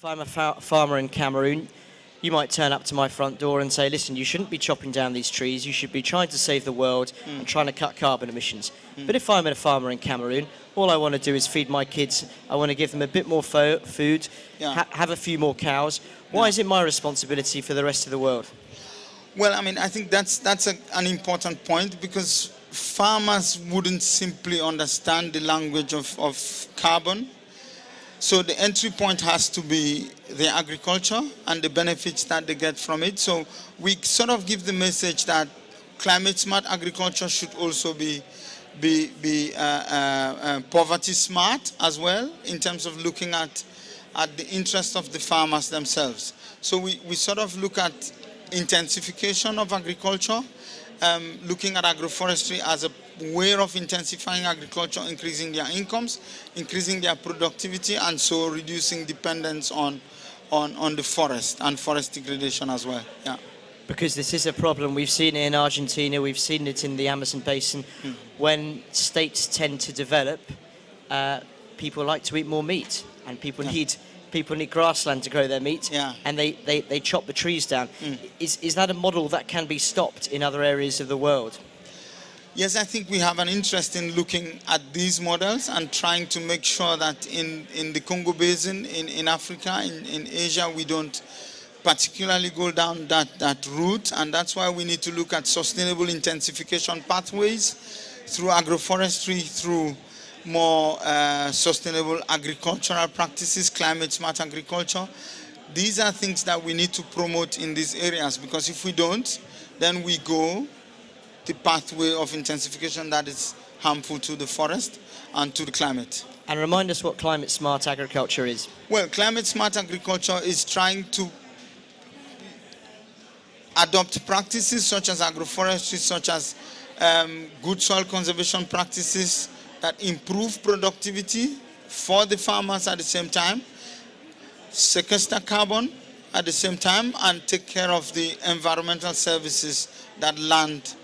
If I'm a farmer in Cameroon, you might turn up to my front door and say, listen, you shouldn't be chopping down these trees, you should be trying to save the world and trying to cut carbon emissions. But if I'm a farmer in Cameroon, all I want to do is feed my kids, I want to give them a bit more food, have a few more cows. Why is it my responsibility for the rest of the world? Well, I mean, I think that's an important point, because farmers wouldn't simply understand the language of carbon. So the entry point has to be the agriculture and the benefits that they get from it. So we sort of give the message that climate smart agriculture should also be poverty smart as well, in terms of looking at the interest of the farmers themselves. So we sort of look at intensification of agriculture, looking at agroforestry as a way of intensifying agriculture, increasing their incomes, increasing their productivity, and so reducing dependence on the forest and forest degradation as well. Yeah. Because this is a problem. We've seen it in Argentina, we've seen it in the Amazon basin. When states tend to develop, people like to eat more meat, and people need grassland to grow their meat, and they chop the trees down. Is that a model that can be stopped in other areas of the world? Yes, I think we have an interest in looking at these models and trying to make sure that in the Congo Basin, in Africa, in Asia, we don't particularly go down that route. And that's why we need to look at sustainable intensification pathways through agroforestry, through more sustainable agricultural practices, climate smart agriculture. These are things that we need to promote in these areas, because if we don't, then we go the pathway of intensification that is harmful to the forest and to the climate. And remind us what climate smart agriculture is. Well, climate smart agriculture is trying to adopt practices such as agroforestry, such as good soil conservation practices that improve productivity for the farmers at the same time, sequester carbon at the same time, and take care of the environmental services that land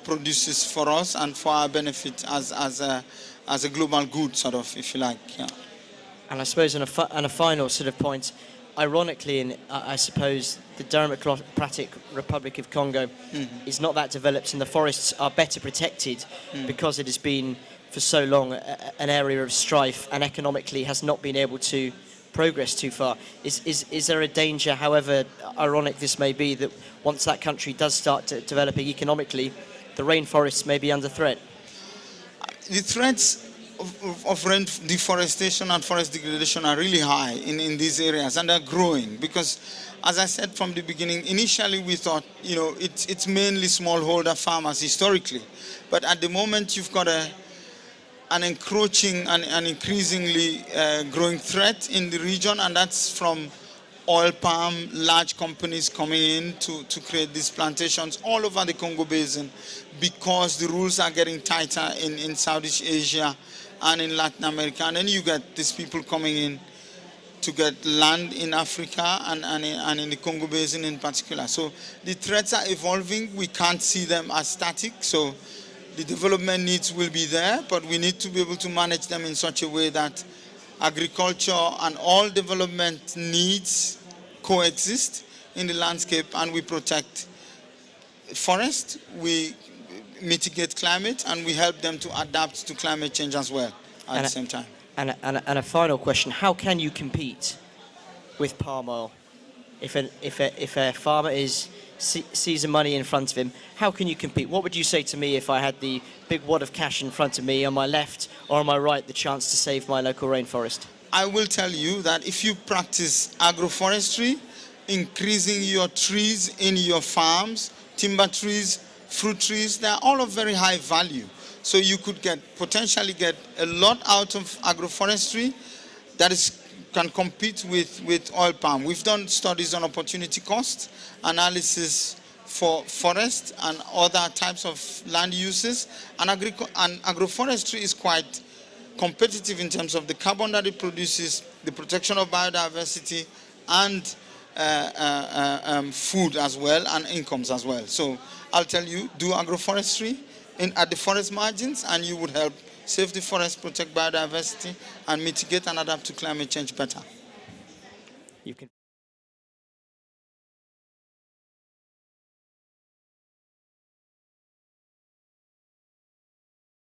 produces for us and for our benefit as a global good, sort of, if you like. Yeah. And I suppose on a final sort of point, ironically, I suppose the Democratic Republic of Congo is not that developed, and the forests are better protected because it has been for so long an area of strife, and economically has not been able to progress too far. Is there a danger, however ironic this may be, that once that country does start developing economically, the rainforests may be under threat? The threats of deforestation and forest degradation are really high in these areas, and they're growing, because, as I said from the beginning, initially we thought, it's mainly smallholder farmers historically, but at the moment you've got an encroaching and increasingly growing threat in the region, and that's from oil palm, large companies coming in to create these plantations all over the Congo Basin, because the rules are getting tighter in Southeast Asia and in Latin America. And then you get these people coming in to get land in Africa and in the Congo Basin in particular. So the threats are evolving. We can't see them as static. So the development needs will be there, but we need to be able to manage them in such a way that agriculture and all development needs coexist in the landscape, and we protect forest, we mitigate climate, and we help them to adapt to climate change as well at the same time. And a final question: how can you compete with palm oil? If a farmer sees the money in front of him, how can you compete? What would you say to me if I had the big wad of cash in front of me, on my left or on my right, the chance to save my local rainforest? I will tell you that if you practice agroforestry, increasing your trees in your farms, timber trees, fruit trees, they are all of very high value. So you could potentially get a lot out of agroforestry that can compete with oil palm. We've done studies on opportunity cost analysis for forest and other types of land uses, and agroforestry is quite competitive in terms of the carbon that it produces, the protection of biodiversity, and food as well, and incomes as well. So I'll tell you, do agroforestry at the forest margins, and you would help save the forest, protect biodiversity, and mitigate and adapt to climate change better. You can